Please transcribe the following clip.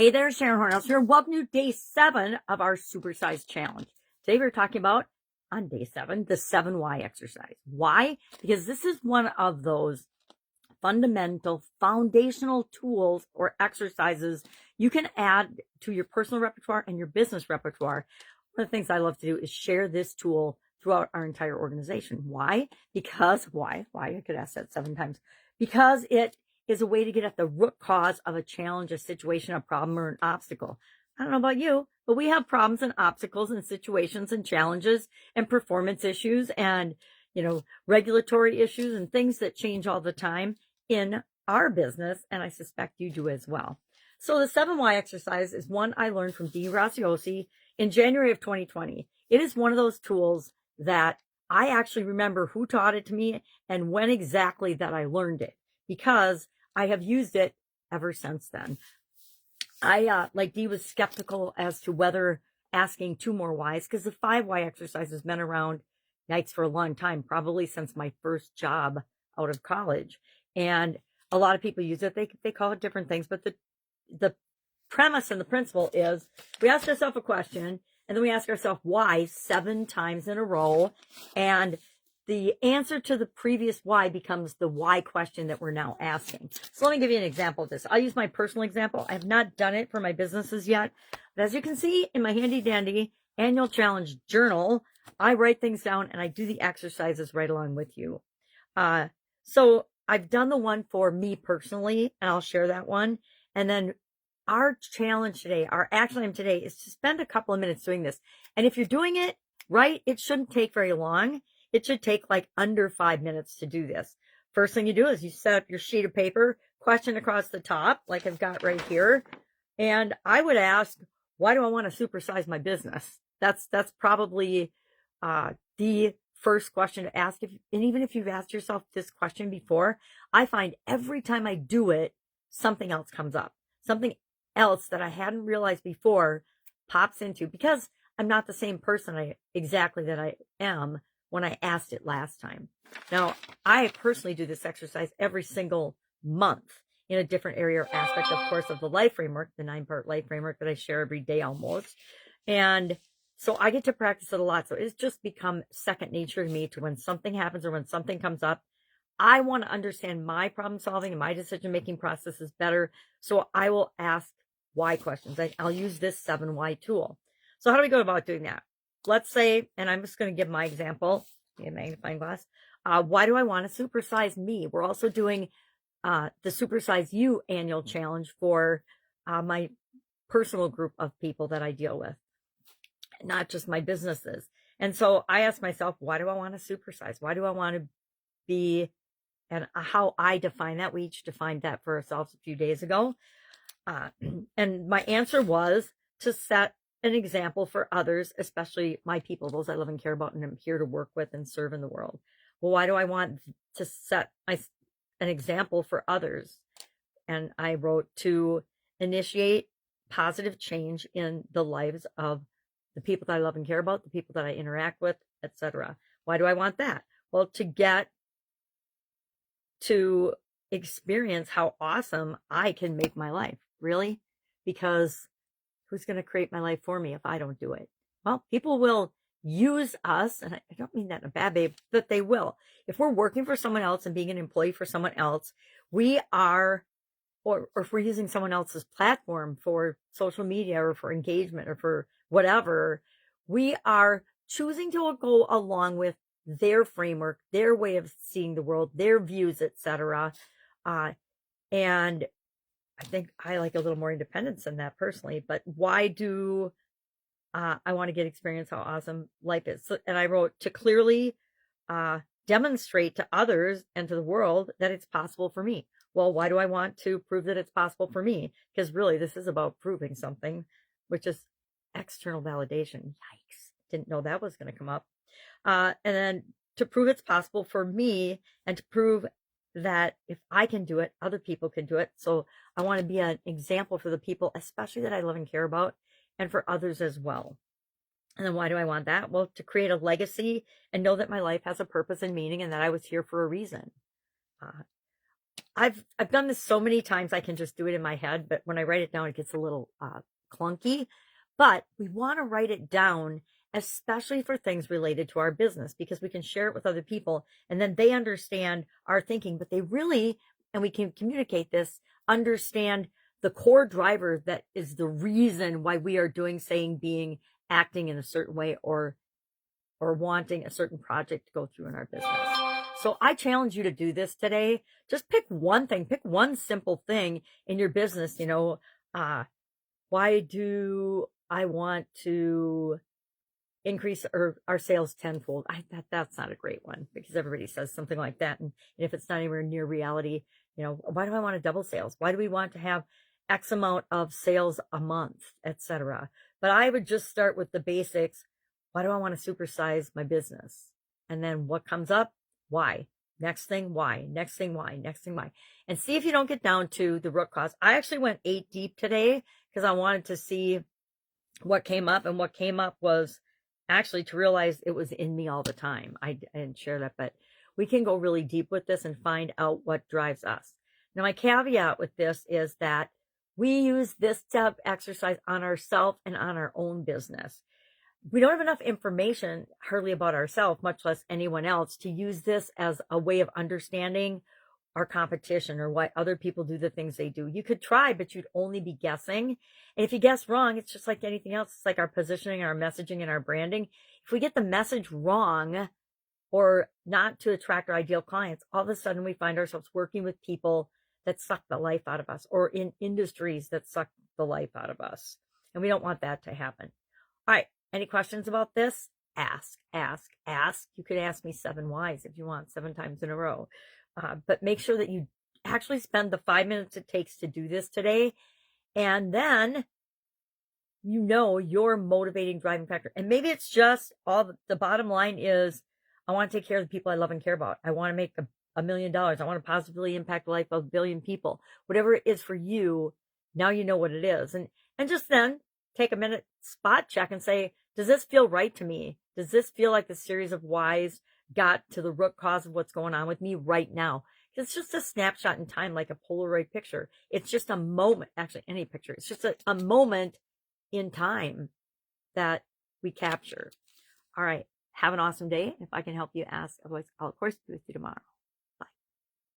Hey there, Sharon Horne-Ellstrom here. Welcome to day 7 of our Supersize challenge. Today we're talking about, on day 7, the 7 Why exercise. Why? Because this is one of those fundamental, foundational tools or exercises you can add to your personal repertoire and your business repertoire. One of the things I love to do is share this tool throughout our entire organization. Why? Because, why? I could ask that 7 times. Because it is a way to get at the root cause of a challenge, a situation, a problem, or an obstacle. I don't know about you, but we have problems and obstacles and situations and challenges and performance issues and, regulatory issues and things that change all the time in our business. And I suspect you do as well. So the 7 Why exercise is one I learned from Dee Graziosi in January of 2020. It is one of those tools that I actually remember who taught it to me and when exactly that I learned it, because I have used it ever since then. I, like Dee, was skeptical as to whether asking 2 more whys, because the 5 Why exercise has been around, yikes, for a long time, probably since my first job out of college. And a lot of people use it. They call it different things, but the premise and the principle is we ask ourselves a question, and then we ask ourselves why 7 times in a row, and the answer to the previous why becomes the why question that we're now asking. So let me give you an example of this. I'll use my personal example. I have not done it for my businesses yet, but as you can see in my handy dandy annual challenge journal, I write things down and I do the exercises right along with you. So I've done the one for me personally, and I'll share that one. And then our challenge today, our action item today, is to spend a couple of minutes doing this. And if you're doing it right, it shouldn't take very long. It should take like under 5 minutes to do this. First thing you do is you set up your sheet of paper, question across the top, like I've got right here. And I would ask, why do I want to supersize my business? That's probably the first question to ask. And even if you've asked yourself this question before, I find every time I do it, something else comes up. Something else that I hadn't realized before pops into, because I'm not the same person exactly that I am when I asked it last time. Now, I personally do this exercise every single month in a different area or aspect, of course, of the life framework, the 9-part life framework that I share every day almost. And so I get to practice it a lot. So it's just become second nature to me to when something happens or when something comes up, I want to understand my problem solving and my decision-making processes better. So I will ask why questions. I'll use this 7 Why tool. So how do we go about doing that? Let's say, and I'm just going to give my example, a magnifying glass. Why do I want to supersize me? We're also doing the Supersize You annual challenge for my personal group of people that I deal with, not just my businesses. And so I ask myself, why do I want to supersize? Why do I want to be, and how I define that? We each defined that for ourselves a few days ago. And my answer was to set an example for others, especially my people, those I love and care about and I'm here to work with and serve in the world. Well, why do I want to set an example for others? And I wrote to initiate positive change in the lives of the people that I love and care about, the people that I interact with, etc. Why do I want that? Well, to get to experience how awesome I can make my life. Really? Because who's going to create my life for me if I don't do it? Well, people will use us, and I don't mean that in a bad way, but they will. If we're working for someone else and being an employee for someone else, we are, or if we're using someone else's platform for social media or for engagement or for whatever, we are choosing to go along with their framework, their way of seeing the world, their views, etc. And I think I like a little more independence than that personally, but why do I want to get experience how awesome life is? So, and I wrote to clearly demonstrate to others and to the world that it's possible for me. Well, why do I want to prove that it's possible for me? Because really, this is about proving something, which is external validation. Yikes. Didn't know that was going to come up. And then to prove it's possible for me and to prove that if I can do it, other people can do it. So I want to be an example for the people, especially that I love and care about, and for others as well. And then why do I want that? Well, to create a legacy and know that my life has a purpose and meaning and that I was here for a reason. I've done this so many times I can just do it in my head, but when I write it down, it gets a little clunky. But we want to write it down, especially for things related to our business, because we can share it with other people and then they understand our thinking, but they really, and we can communicate this, understand the core driver that is the reason why we are doing, saying, being, acting in a certain way, or wanting a certain project to go through in our business. So I challenge you to do this today. Just pick one thing, pick one simple thing in your business. Why do I want to increase our sales tenfold? That's not a great one, because everybody says something like that. And if it's not anywhere near reality, why do I want to double sales? Why do we want to have X amount of sales a month, etc.? But I would just start with the basics. Why do I want to supersize my business? And then what comes up? Why? Next thing, why? Next thing, why? Next thing, why? And see if you don't get down to the root cause. I actually went 8 deep today because I wanted to see what came up. And what came up was actually to realize it was in me all the time. I didn't share that, but we can go really deep with this and find out what drives us. Now, my caveat with this is that we use this step exercise on ourselves and on our own business. We don't have enough information hardly about ourselves, much less anyone else, to use this as a way of understanding our competition or why other people do the things they do. You could try, but you'd only be guessing. And if you guess wrong, it's just like anything else. It's like our positioning, our messaging, and our branding. If we get the message wrong or not to attract our ideal clients, all of a sudden we find ourselves working with people that suck the life out of us, or in industries that suck the life out of us. And we don't want that to happen. All right. Any questions about this? Ask. You could ask me 7 whys if you want, 7 times in a row. But make sure that you actually spend the 5 minutes it takes to do this today. And then your motivating driving factor. And maybe it's just the bottom line is, I want to take care of the people I love and care about. I want to make $1 million. I want to positively impact the life of 1 billion people. Whatever it is for you, now you know what it is. And just then take a minute, spot check and say, does this feel right to me? Does this feel like the series of whys got to the root cause of what's going on with me right now? It's just a snapshot in time, like a Polaroid picture. It's just a moment, actually any picture. It's just a moment in time that we capture. All right. Have an awesome day. If I can help you, ask. Otherwise, I'll of course be with you tomorrow.